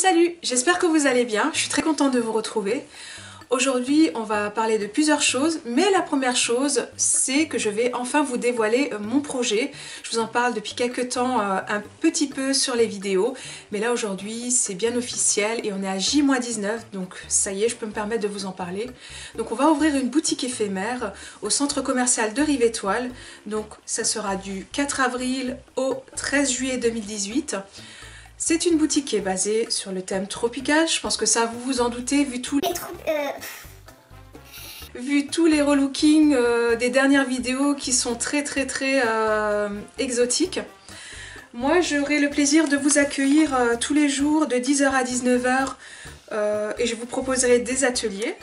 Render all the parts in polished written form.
Salut, j'espère que vous allez bien, je suis très contente de vous retrouver. Aujourd'hui, on va parler de plusieurs choses, mais la première chose, c'est que je vais enfin vous dévoiler mon projet. Je vous en parle depuis quelques temps un petit peu sur les vidéos, mais là aujourd'hui, c'est bien officiel et on est à J-19, donc ça y est, je peux me permettre de vous en parler. Donc on va ouvrir une boutique éphémère au centre commercial de Rive-Étoile, donc ça sera du 4 avril au 13 juillet 2018. C'est une boutique qui est basée sur le thème tropical, je pense que ça vous vous en doutez vu tous les relookings des dernières vidéos qui sont très exotiques. Moi j'aurai le plaisir de vous accueillir tous les jours de 10h à 19h et je vous proposerai des ateliers.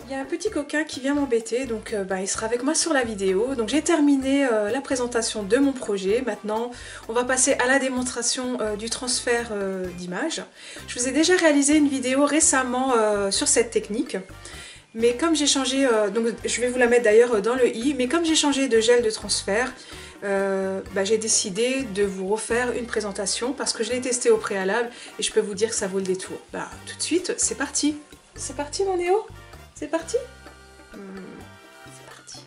Il y a un petit coquin qui vient m'embêter, donc il sera avec moi sur la vidéo. Donc j'ai terminé la présentation de mon projet. Maintenant, on va passer à la démonstration du transfert d'images. Je vous ai déjà réalisé une vidéo récemment sur cette technique. Mais comme j'ai changé, donc je vais vous la mettre d'ailleurs dans le i, mais comme j'ai changé de gel de transfert, j'ai décidé de vous refaire une présentation parce que je l'ai testé au préalable et je peux vous dire que ça vaut le détour. Tout de suite, c'est parti. C'est parti mon Néo? C'est parti? C'est parti.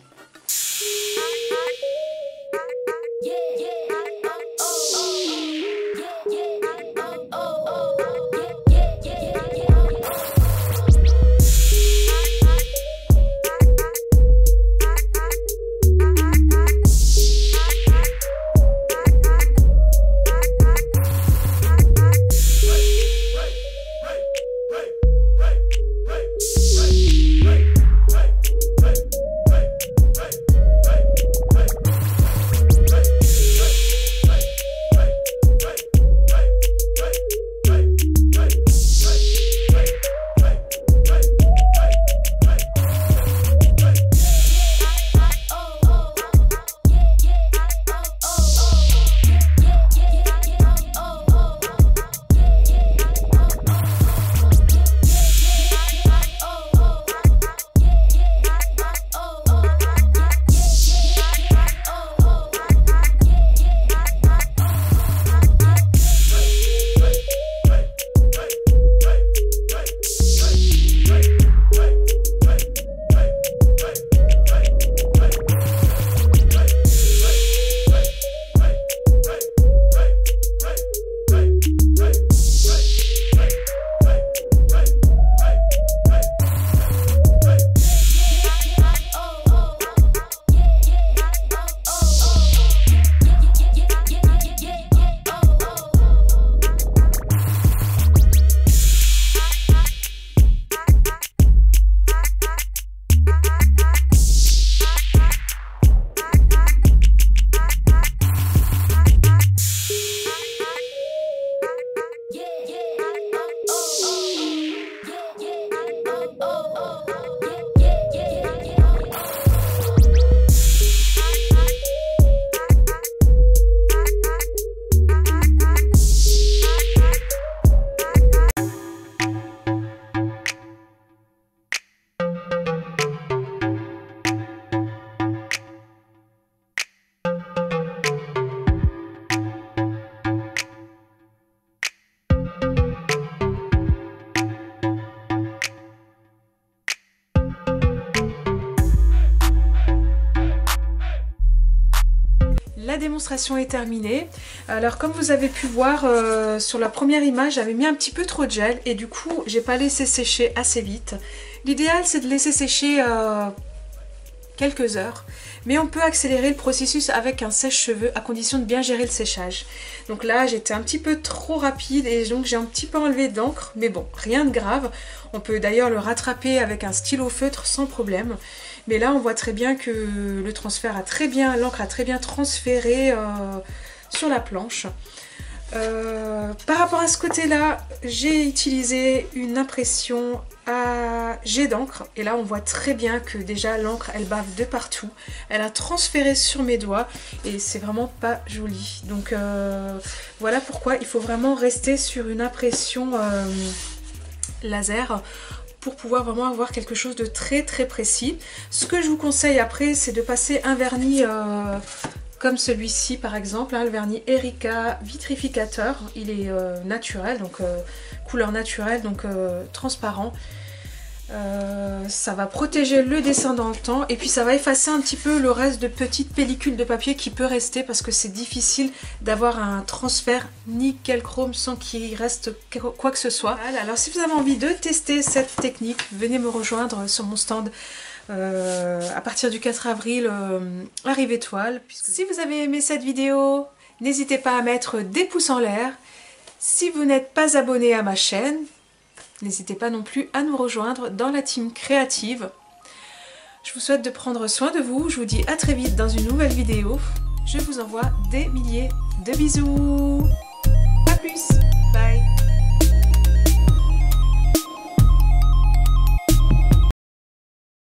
La démonstration est terminée. Alors comme vous avez pu voir sur la première image, j'avais mis un petit peu trop de gel et du coup j'ai pas laissé sécher assez vite. L'idéal c'est de laisser sécher quelques heures, mais on peut accélérer le processus avec un sèche-cheveux à condition de bien gérer le séchage. Donc là j'étais un petit peu trop rapide et donc j'ai un petit peu enlevé d'encre, mais bon, rien de grave. On peut d'ailleurs le rattraper avec un stylo feutre sans problème. Mais là on voit très bien que le transfert a très bien, l'encre a très bien transféré sur la planche. Par rapport à ce côté-là, j'ai utilisé une impression à jet d'encre et là on voit très bien que déjà l'encre elle bave de partout. Elle a transféré sur mes doigts et c'est vraiment pas joli. Donc voilà pourquoi il faut vraiment rester sur une impression laser pour pouvoir vraiment avoir quelque chose de très précis. Ce que je vous conseille après, c'est de passer un vernis comme celui-ci par exemple, hein, le vernis Erica vitrificateur. Il est naturel, donc couleur naturelle, donc transparent. Ça va protéger le dessin dans le temps et puis ça va effacer un petit peu le reste de petites pellicules de papier qui peut rester parce que c'est difficile d'avoir un transfert nickel chrome sans qu'il reste quoi que ce soit. Voilà, alors si vous avez envie de tester cette technique, venez me rejoindre sur mon stand à partir du 4 avril à Rive Étoile. Si vous avez aimé cette vidéo, n'hésitez pas à mettre des pouces en l'air. Si vous n'êtes pas abonné à ma chaîne, n'hésitez pas non plus à nous rejoindre dans la team créative. Je vous souhaite de prendre soin de vous. Je vous dis à très vite dans une nouvelle vidéo. Je vous envoie des milliers de bisous. À plus. Bye.